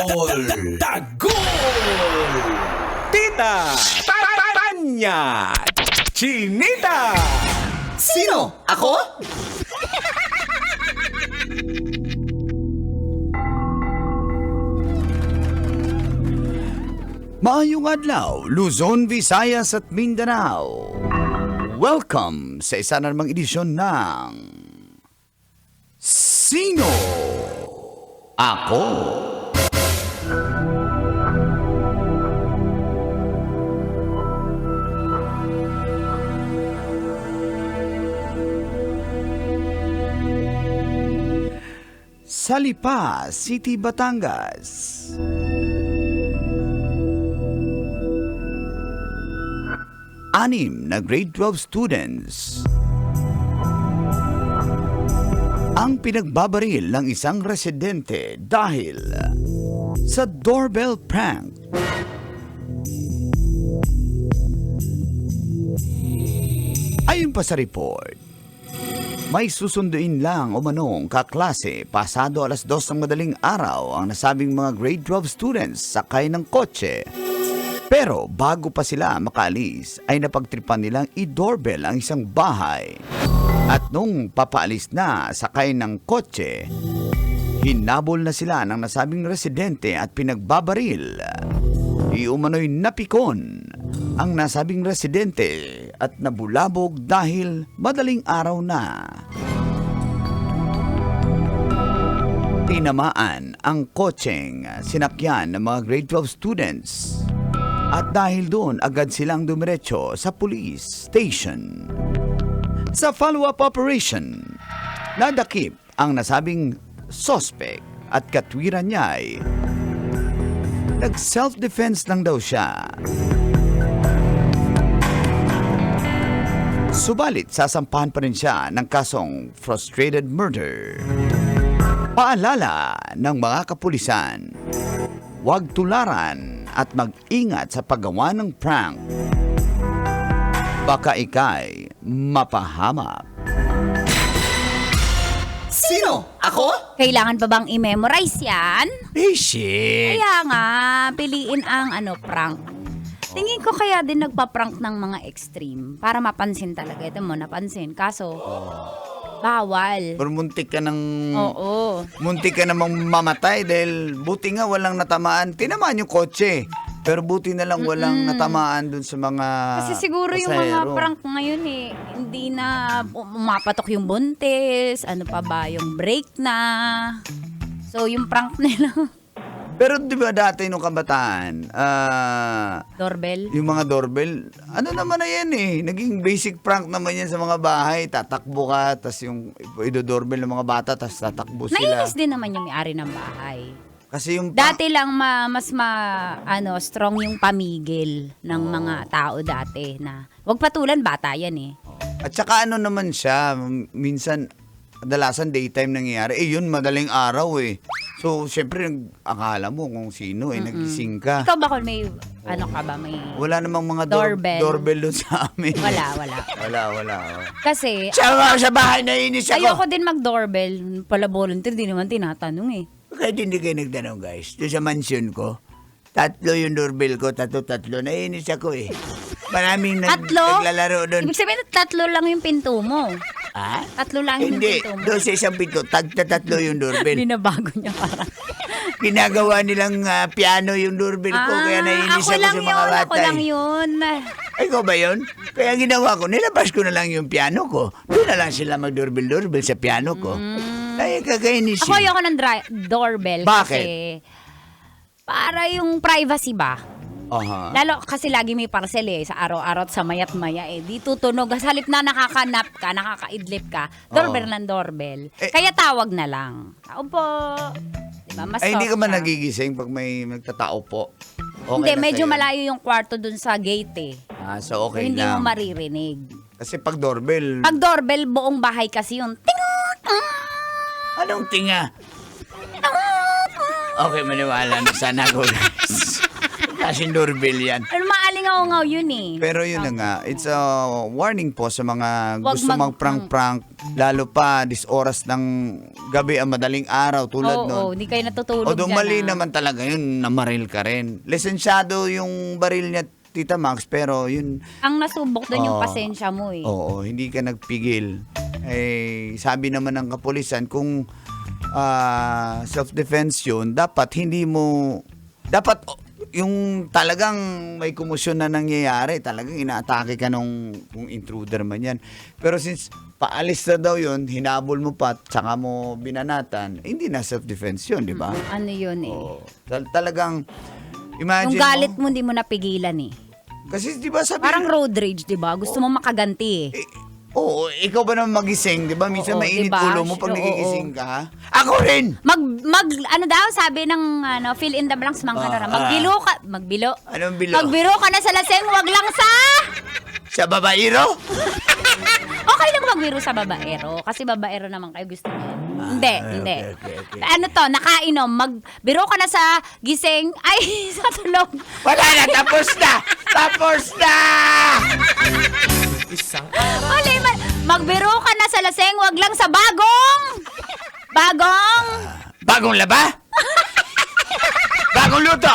Tagol! Tita! Tanya! Chinita! Sino? Ako? Maayong adlaw, Luzon, Visayas at Mindanao. Welcome sa isa na namang edisyon ng Sino? Ako? Sa Lipa City, Batangas. Anim na grade 12 students ang pinagbabaril ng isang residente dahil sa doorbell prank. Ayon pa sa report, may susunduin lang umanong kaklase pasado alas 2 ng madaling araw ang nasabing mga grade 12 students sakay ng kotse. Pero bago pa sila makaalis ay napagtripan nilang i-doorbell ang isang bahay. At nung papaalis na sakay ng kotse, hinabol na sila ng nasabing residente at pinagbabaril. Iumano'y napikon ang nasabing residente at nabulabog dahil madaling araw na. Tinamaan ang kotseng sinakyan ng mga grade 12 students. At dahil doon, agad silang dumiretso sa police station. Sa follow-up operation, nadakip ang nasabing suspect at katwiran niya ay nag-self-defense lang daw siya. Subalit, sasampahan pa rin siya ng kasong frustrated murder. Paalala ng mga kapulisan, huwag tularan at mag-ingat sa paggawa ng prank. Baka ika'y mapahamak. Sino? Ako? Kailangan pa bang i-memorize yan? Shit! Kaya nga, piliin ang prank. Tingin ko kaya din nagpa-prank ng mga extreme para mapansin talaga. Ito mo, napansin. Kaso, bawal. Pero muntik ka ng... Oo. Muntik ka namang mamatay dahil buti nga walang natamaan. Tinamaan yung kotse. Pero buti na lang walang natamaan dun sa mga Kasi siguro yung mga pasahero. prank ngayon hindi na umapatok yung buntis, ano pa ba, yung brake na. So, yung prank nila, Pero di ba dati nung kabataan, doorbell. yung mga doorbell, ano naman na yan eh. Naging basic prank naman yan sa mga bahay. Tatakbo ka, tas yung ido-doorbell ng mga bata, tas tatakbo sila. Nainis din naman yung may-ari ng bahay. Kasi yung Dati lang strong yung pamigil ng mga tao dati na wag patulan, bata yan eh. At saka ano naman siya, minsan, kadalasan daytime nangyayari. Yun, madaling araw eh. So, syempre, akala mo kung sino nagising ka. Ikaw ba kung may, ka ba, may... Wala namang mga doorbell doon sa amin. Wala. Wala. Kasi, Sa bahay nainis ako. ayoko din mag-doorbell. Pala volunteer, di naman tinatanong eh. Kaya hindi kayo nagtanong guys. Doon sa mansion ko, 3 yung doorbell ko, 3. Nainis ako eh. Maraming naglalaro doon. Ibig sabihin, 3 lang yung pinto mo. Ha? 3 lang yung Hindi, pinto mo. doon sa isang pinto, 3 yung doorbell. Binabago niya parang. Ginagawa nilang piano yung doorbell ko, kaya nainis ako sa mga bata. Ako lang yun. Ay, ikaw ba yun? Kaya ginawa ko, nilabas ko na lang yung piano ko. Doon na lang sila mag-doorbell sa piano ko. Ay, kakainis Ako yun. ayoko ng doorbell. Bakit? Kasi, para yung privacy ba? Aha. Lalo kasi lagi may parcel sa araw-araw at sa mayat maya di tutunog. Sa halip na nakakanap ka, nakakaidlip ka, doorbell ng doorbell. Kaya tawag na lang. Tao po. Diba? Mas Ay, hindi ka soft ba siya. nagigising pag may nagtatao po? Okay Hindi, na medyo sa'yo? malayo yung kwarto dun sa gate So okay Hindi lang. mo maririnig. Kasi pag doorbell, Pag doorbell, buong bahay kasi yung anong tinga? Okay, maniwala na sana ako guys. klaseng doorbell yan? Ano maalingaw-ngaw yun eh. Pero yun na nga, it's a warning po sa mga Huwag gusto mag-prank-prank, lalo pa this oras ng gabi ang madaling araw tulad nun. Oo, hindi kayo natutulog Although mali dyan, naman talaga yun, namaril ka rin. Lisensyado yung baril niya, Tita Max, pero yun, Ang nasubok doon yung Oo. pasensya mo eh. oo, hindi ka nagpigil. Eh, sabi naman ng kapulisan, kung self-defense yun, dapat yung talagang may kumusyon na nangyayari, talagang inaatake ka kung intruder man yan. Pero since paalis na daw yun, hinabol mo pa, tsaka mo binanatan, hindi na self-defense yun, di ba? Ano yun eh. Oo. Talagang, Yung imagine galit mo, mo, hindi mo napigilan eh. kasi di ba sabi, Parang road rage, di ba? Gusto mo makaganti eh. oo, ikaw ba naman magising, di ba? Minsan Oo, mainit diba? ulo mo pag Oo. nagigising ka. Ako rin! Ano daw, sabi ng, fill in the blanks, magbilo. Anong bilo? Magbiro ka na sa laseng, wag lang sa... Sa babaero? Okay lang magbiro sa babaero. Kasi babaero naman kayo gusto niyo. Hindi. okay. Ano to, nakainom, magbiro ka na sa gising, ay, sa tulog. Wala na, tapos na! Tapos na! Mali, magbiro ka na sa laseng, wag lang sa Bagong laba? Bagong luto?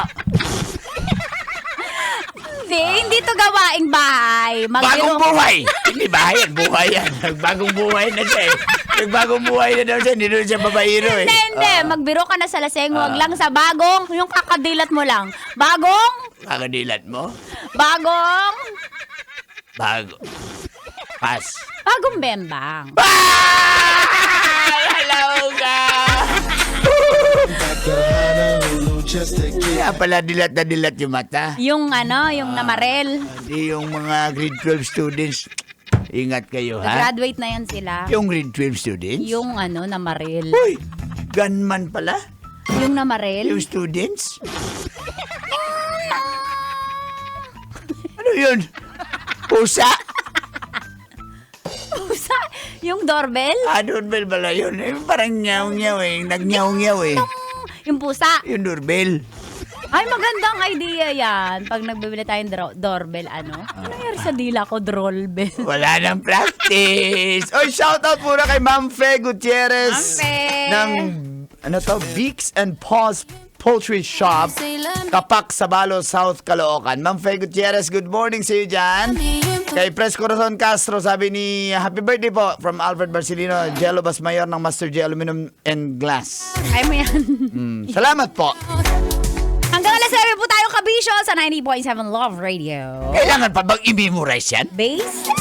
hindi to gawaing bahay. Bagong buhay? Hindi bahay yan, buhay yan. Nagbagong buhay na siya eh. Nagbagong buhay na daw siya, hindi doon siya babaero eh. Hindi. Magbiro ka na sa laseng, wag lang sa yung kakadilat mo lang. Kakadilat mo? Bago. Bagong Bembang. Hello ka! Kaya pala dilat na dilat yung mata. Yung namarel. Hindi yung mga grade 12 students. Ingat kayo ha. Graduate na yan sila. Yung grade 12 students? Yung namarel. Uy! Gunman pala? Yung namarel. Yung students? Ano yun? Pusa? Yung doorbell. Doorbell pala yun. Eh, parang nyaw-nyaw eh. Nag-nyaw-nyaw eh. Yung pusa. Yung doorbell. Ay, magandang idea yan. Pag nagbibili tayong doorbell, Ano nangyari sa dila ko, doorbell? Wala nang practice. Oy, shoutout muna kay Ma'am Fe Gutierrez. Ma'am Fe. Ng, Vicks and Paws Poultry Shop. Kapak, Sabalo, South Caloocan. Ma'am Fe Gutierrez, good morning sa iyo dyan. Kay Pres Corazon Castro, sabi ni happy birthday po from Alfred Barcelino, Jello Basmayor ng Master J Aluminum and Glass. Ay mo yan. Salamat po. Hanggang alas 7 po tayo kabisyo sa 90.7 Love Radio. Kailangan pa bang i-memorize yan? Base?